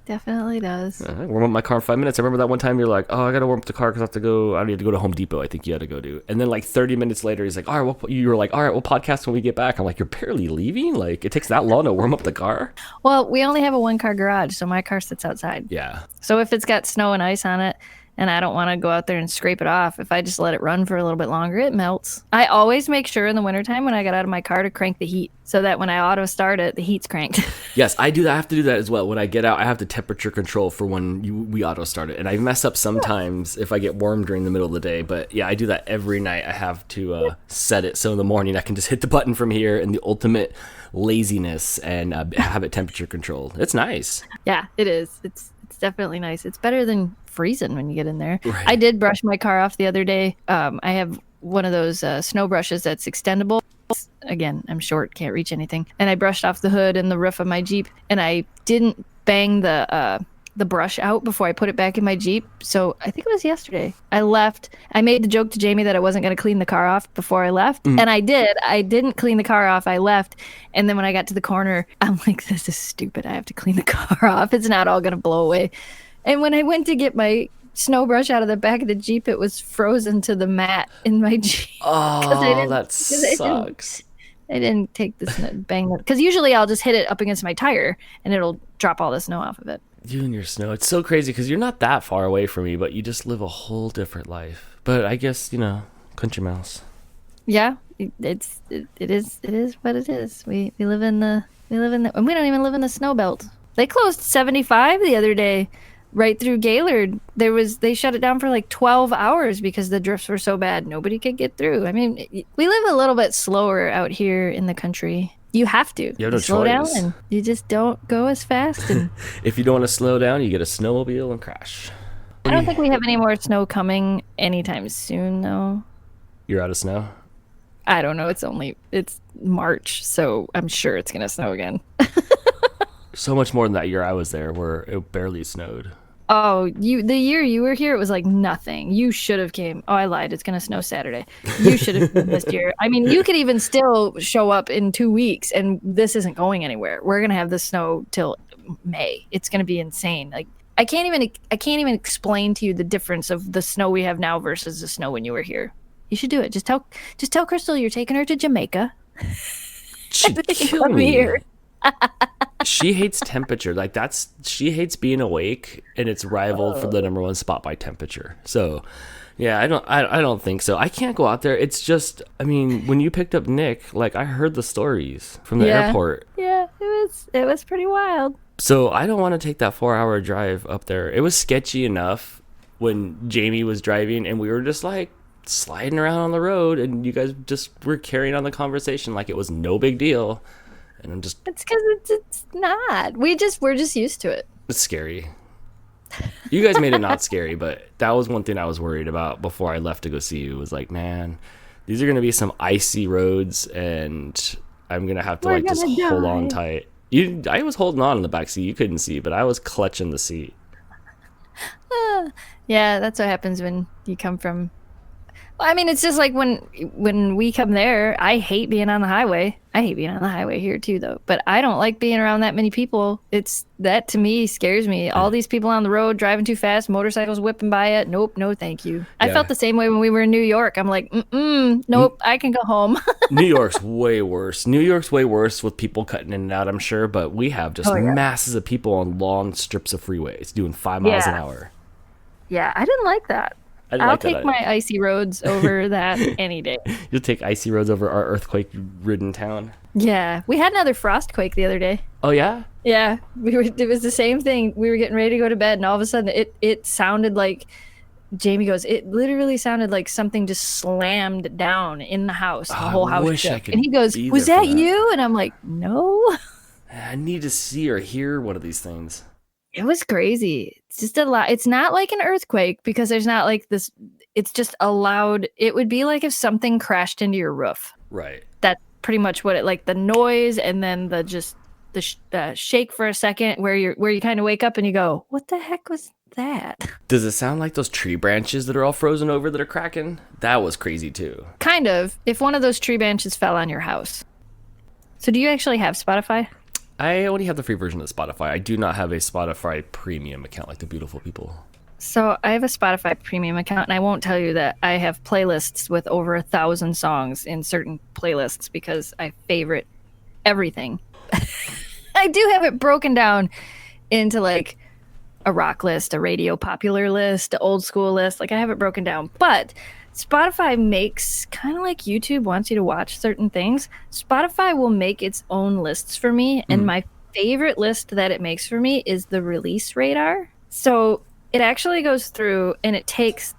Definitely does. I warm up my car in 5 minutes. I remember that one time you're like, oh, I gotta warm up the car because I need to go to Home Depot. I think you had to go do. And then like 30 minutes later, he's like, all right, you were like, all right, we'll podcast when we get back. I'm like, you're barely leaving? Like, it takes that long to warm up the car? Well, we only have a 1-car garage, so my car sits outside. Yeah. So if it's got snow and ice on it, and I don't want to go out there and scrape it off. If I just let it run for a little bit longer, it melts. I always make sure in the wintertime when I get out of my car to crank the heat so that when I auto start it, the heat's cranked. Yes, I do that. I have to do that as well. When I get out, I have to temperature control for when we auto start it. And I mess up sometimes if I get warm during the middle of the day. But yeah, I do that every night. I have to set it so in the morning I can just hit the button from here and the ultimate laziness and have it temperature controlled. It's nice. Yeah, it is. It's definitely nice. It's better than freezing when you get in there. Right. I did brush my car off the other day. I have one of those snow brushes that's extendable. Again, I'm short, can't reach anything. And I brushed off the hood and the roof of my Jeep, and I didn't bang the brush out before I put it back in my Jeep. So I think it was yesterday. I left. I made the joke to Jamie that I wasn't going to clean the car off before I left. And I did. I didn't clean the car off. I left. And then when I got to the corner, I'm like, this is stupid. I have to clean the car off. It's not all going to blow away. And when I went to get my snow brush out of the back of the Jeep, it was frozen to the mat in my Jeep. Oh, that sucks. I didn't take the snow, bang that. Because usually I'll just hit it up against my tire and it'll drop all the snow off of it. You and your snow. It's so crazy because you're not that far away from me, but you just live a whole different life. But I guess, country mouse. Yeah, it is what it is. We live in the and we don't even live in the snow belt. They closed 75 the other day. Right through Gaylord, they shut it down for like 12 hours because the drifts were so bad. Nobody could get through. I mean, we live a little bit slower out here in the country. You have to. You have no slow choice. down, and you just don't go as fast. And If you don't want to slow down, you get a snowmobile and crash. I don't think we have any more snow coming anytime soon, though. You're out of snow? I don't know. It's March, so I'm sure it's gonna snow again. So much more than that year I was there where it barely snowed. Oh, the year you were here, it was like nothing. You should have came. Oh, I lied. It's going to snow Saturday. You should have come this year. I mean, you could even still show up in 2 weeks, and this isn't going anywhere. We're going to have the snow till May. It's going to be insane. Like I can't even explain to you the difference of the snow we have now versus the snow when you were here. You should do it. Just tell Crystal you're taking her to Jamaica. She'd kill Come me. here. She hates temperature. She hates being awake, and it's rivaled for the number one spot by temperature. So, yeah, I don't think so. I can't go out there. It's just, I mean, when you picked up Nick, like I heard the stories from the airport. Yeah, it was pretty wild. So I don't want to take that 4-hour drive up there. It was sketchy enough when Jamie was driving, and we were just like sliding around on the road, and you guys just were carrying on the conversation like it was no big deal. And I'm just... It's because it's not. We're just used to it. It's scary. You guys made it not scary, but that was one thing I was worried about before I left to go see you. It was like, man, these are going to be some icy roads, and I'm going to have to just hold on tight. I was holding on in the back seat. You couldn't see, but I was clutching the seat. Yeah, that's what happens when you come from... I mean, it's just like when we come there, I hate being on the highway. I hate being on the highway here too, though. But I don't like being around that many people. That to me scares me. All these people on the road driving too fast, motorcycles whipping by it. Nope, no, thank you. Yeah. I felt the same way when we were in New York. I'm like, nope, I can go home. New York's way worse. New York's way worse with people cutting in and out, I'm sure. But we have just masses of people on long strips of freeways doing 5 miles an hour. Yeah, I didn't like that. I'll take my icy roads over that any day. You'll take icy roads over our earthquake-ridden town? Yeah. We had another frost quake the other day. Oh, yeah? Yeah. It was the same thing. We were getting ready to go to bed, and all of a sudden it sounded like, Jamie goes, it literally sounded like something just slammed down in the house. The whole house shook. And he goes, was that you? And I'm like, no. I need to see or hear one of these things. It was crazy. It's just a lot. It's not like an earthquake because there's not like this. It's just a loud. It would be like if something crashed into your roof. Right. That's pretty much what it like. The noise and then the shake for a second where you kind of wake up and you go, what the heck was that? Does it sound like those tree branches that are all frozen over that are cracking? That was crazy too. Kind of. If one of those tree branches fell on your house. So do you actually have Spotify? I only have the free version of Spotify. I do not have a Spotify premium account like the beautiful people. So I have a Spotify premium account, and I won't tell you that I have playlists with over 1,000 songs in certain playlists because I favorite everything. I do have it broken down into like a rock list, a radio popular list, an old school list. Like I have it broken down. But Spotify makes kind of like YouTube wants you to watch certain things. Spotify will make its own lists for me. And my favorite list that it makes for me is the release radar. So it actually goes through and it takes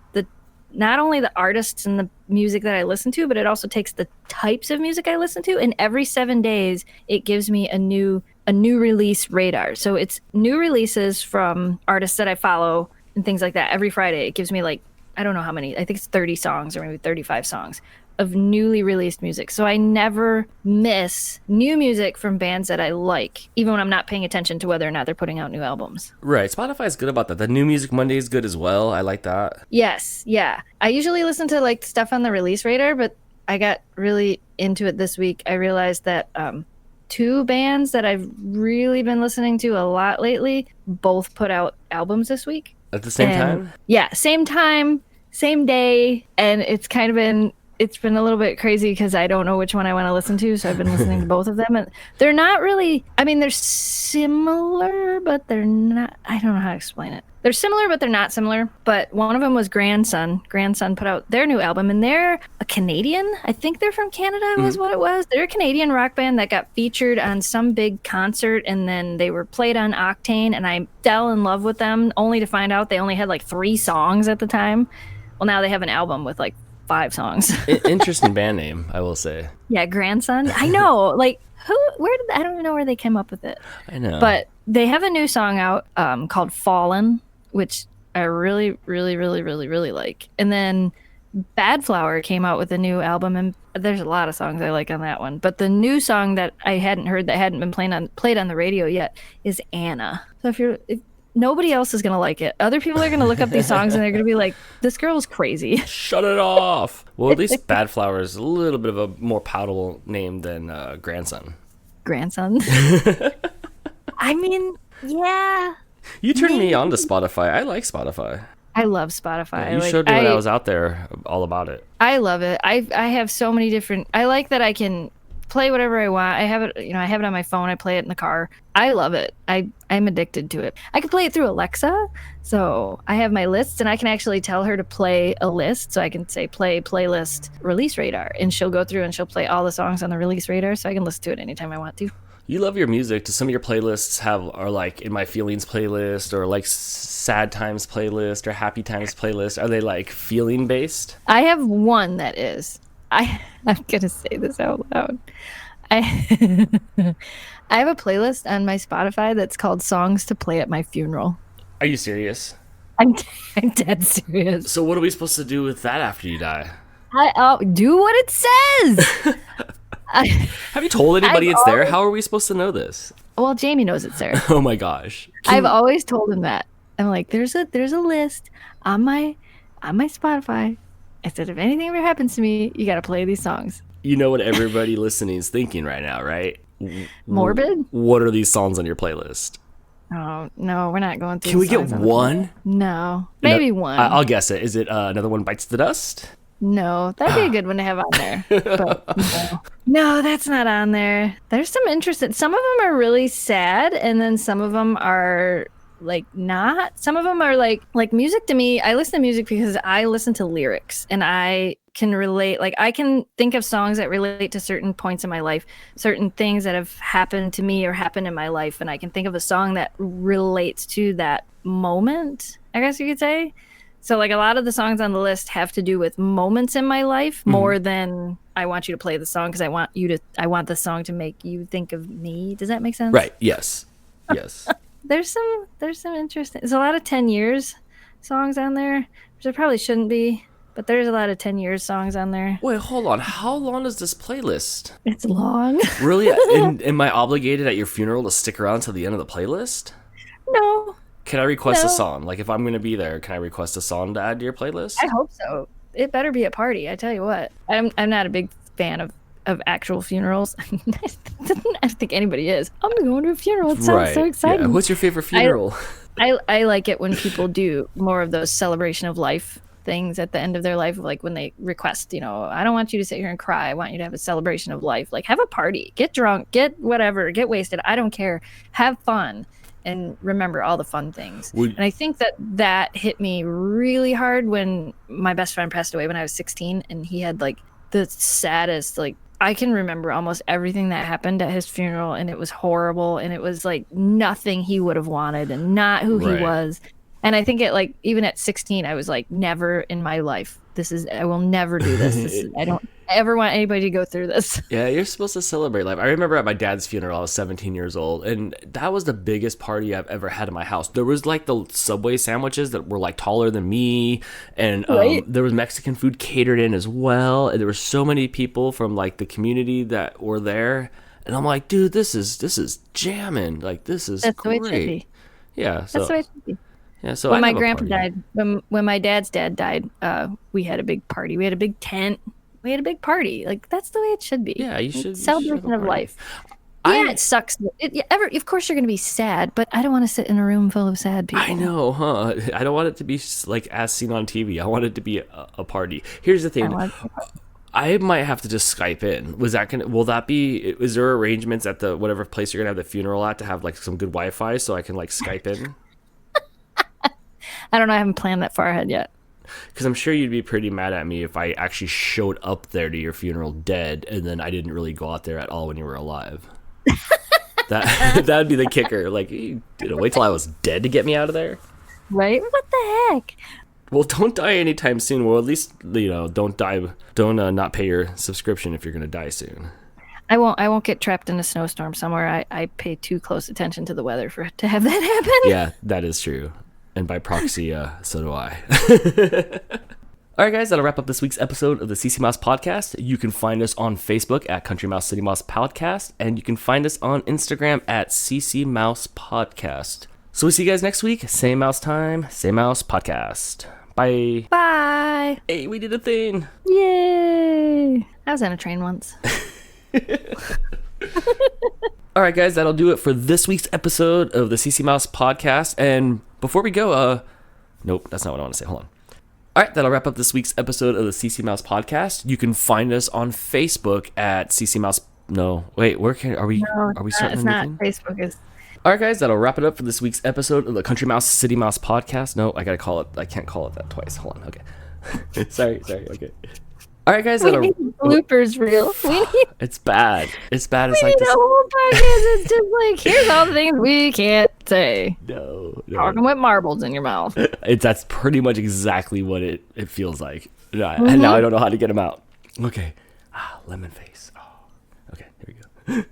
not only the artists and the music that I listen to, but it also takes the types of music I listen to. And every 7 days, it gives me a new release radar. So it's new releases from artists that I follow and things like that. Every Friday, it gives me like, I don't know how many, I think it's 30 songs or maybe 35 songs of newly released music. So I never miss new music from bands that I like, even when I'm not paying attention to whether or not they're putting out new albums. Right. Spotify's good about that. The New Music Monday is good as well. I like that. Yes. Yeah. I usually listen to like stuff on the release radar, but I got really into it this week. I realized that 2 bands that I've really been listening to a lot lately both put out albums this week. At the same time? Yeah. Same time, same day. And it's been a little bit crazy because I don't know which one I want to listen to. So I've been listening to both of them. And they're not really, I mean, they're similar, but they're not, I don't know how to explain it. They're similar, but they're not similar. But one of them was Grandson. Grandson put out their new album, and they're a Canadian. I think they're from Canada was what it was. They're a Canadian rock band that got featured on some big concert, and then they were played on Octane, and I fell in love with them, only to find out they only had like 3 songs at the time. Well, now they have an album with like 5 songs. Interesting band name, I will say. Yeah, Grandson. I know. Like, I don't even know where they came up with it. I know. But they have a new song out called Fallen, which I really, really, really, really, really like. And then Bad Flower came out with a new album, and there's a lot of songs I like on that one. But the new song that I hadn't heard, that hadn't been played on the radio yet, is Anna. So if nobody else is going to like it. Other people are going to look up these songs and they're going to be like, this girl's crazy. Shut it off. Well, at least Bad Flower is a little bit of a more palatable name than Grandson. Grandson? I mean, yeah. You turned me on to Spotify. I like Spotify. I love Spotify. Yeah, you showed me when I was out there all about it. I love it. I have so many different, I like that I can play whatever I want. I have it, I have it on my phone. I play it in the car. I love it. I'm addicted to it. I can play it through Alexa. So I have my lists, and I can actually tell her to play a list. So I can say play playlist release radar, and she'll go through and she'll play all the songs on the release radar. So I can listen to it anytime I want to. You love your music. Do some of your playlists are like in my feelings playlist, or like sad times playlist, or happy times playlist? Are they like feeling based? I have one that is. I'm gonna say this out loud. I have a playlist on my Spotify that's called Songs to Play at My Funeral. Are you serious? I'm dead serious. So what are we supposed to do with that after you die? I'll do what it says. Have you told anybody it's there? How are we supposed to know this? Well, Jamie knows it's there. Oh my gosh. I've always told him that. I'm like, there's a list on my Spotify. I said, if anything ever happens to me, you got to play these songs. You know what everybody listening is thinking right now, right? Morbid? What are these songs on your playlist? Oh, no, we're not going through. Can we get one? No. Maybe one. I'll guess it. Is it Another One Bites the Dust? No, that'd be a good one to have on there. But no, that's not on there. There's some interesting. Some of them are really sad, and then some of them are like not. Some of them are like music to me. I listen to music because I listen to lyrics, and I can relate. Like I can think of songs that relate to certain points in my life, certain things that have happened to me or happened in my life, and I can think of a song that relates to that moment, I guess you could say. So like a lot of the songs on the list have to do with moments in my life more than I want you to play the song because I want the song to make you think of me. Does that make sense? Right. Yes. Yes. There's some interesting. There's a lot of 10 years songs on there, which there probably shouldn't be, but there's a lot of 10 years songs on there. Wait, hold on. How long is this playlist? It's long. Really? Am I obligated at your funeral to stick around to the end of the playlist? No. Can I request a song? Like, if I'm going to be there, can I request a song to add to your playlist? I hope so. It better be a party. I tell you what. I'm not a big fan of actual funerals. I don't think anybody is. I'm going to a funeral. It sounds so exciting. Yeah. What's your favorite funeral? I like it when people do more of those celebration of life things at the end of their life, like when they request, I don't want you to sit here and cry. I want you to have a celebration of life. Like have a party, get drunk, get whatever, get wasted. I don't care. Have fun. and remember all the fun things. Would- And I think that hit me really hard when my best friend passed away when I was 16, and he had like the saddest, like, I can remember almost everything that happened at his funeral, and it was horrible, and it was like nothing he would have wanted and not who Right. he was. And I think even at 16, I was like, never in my life. I will never do this. I don't ever want anybody to go through this. Yeah, you're supposed to celebrate life. I remember at my dad's funeral, I was 17 years old, and that was the biggest party I've ever had in my house. There was like the Subway sandwiches that were like taller than me, and Right. there was Mexican food catered in as well. And there were so many people from like the community that were there, and I'm like, dude, this is jamming. Like, this is That's the way great. it should be. Yeah, so That's the way it should be. yeah, so When I my have a grandpa party. died, when my dad's dad died, we had a big party. We had a big tent. We had a big party. Like, that's the way it should be. Yeah, you It's should- you should celebration have a of party. life. Yeah, it sucks. Of course, you're going to be sad, but I don't want to sit in a room full of sad people. I know, huh? I don't want it to be like as seen on TV. I want it to be a party. Here's the thing. I might have to just Skype in. Is there arrangements at the whatever place you're gonna have the funeral at to have like some good Wi-Fi so I can like Skype in? I don't know. I haven't planned that far ahead yet. Because I'm sure you'd be pretty mad at me if I actually showed up there to your funeral dead and then I didn't really go out there at all when you were alive. That'd be the kicker. Like, you wait till I was dead to get me out of there. Right? What the heck? Well, don't die anytime soon. Well, at least don't die. Don't not pay your subscription if you're gonna die soon. I won't get trapped in a snowstorm somewhere. I pay too close attention to the weather to have that happen. Yeah, that is true. And by proxy, so do I. All right, guys, that'll wrap up this week's episode of the CC Mouse Podcast. You can find us on Facebook at Country Mouse City Mouse Podcast, and you can find us on Instagram at CC Mouse Podcast. So we'll see you guys next week. Same mouse time, same mouse podcast. Bye. Bye. Hey, we did a thing. Yay. I was on a train once. All right, guys, that'll do it for this week's episode of the CC Mouse Podcast. And before we go, nope, that's not what I want to say. Hold on. All right, that'll wrap up this week's episode of the CC Mouse Podcast. You can find us on Facebook at CC Mouse. No, wait, are we starting It's a new not. thing? Facebook is. All right, guys, that'll wrap it up for this week's episode of the Country Mouse City Mouse Podcast. No, I can't call it that twice. Hold on, okay. sorry, okay. All right, guys, We need bloopers reel. We need it's bad. It's bad. It's a like this. whole podcast. It's just like, here's all the things we can't say. No. Talking with marbles in your mouth. That's pretty much exactly what it feels like. And now I don't know how to get them out. Okay. Lemon face. Oh. Okay, here we go.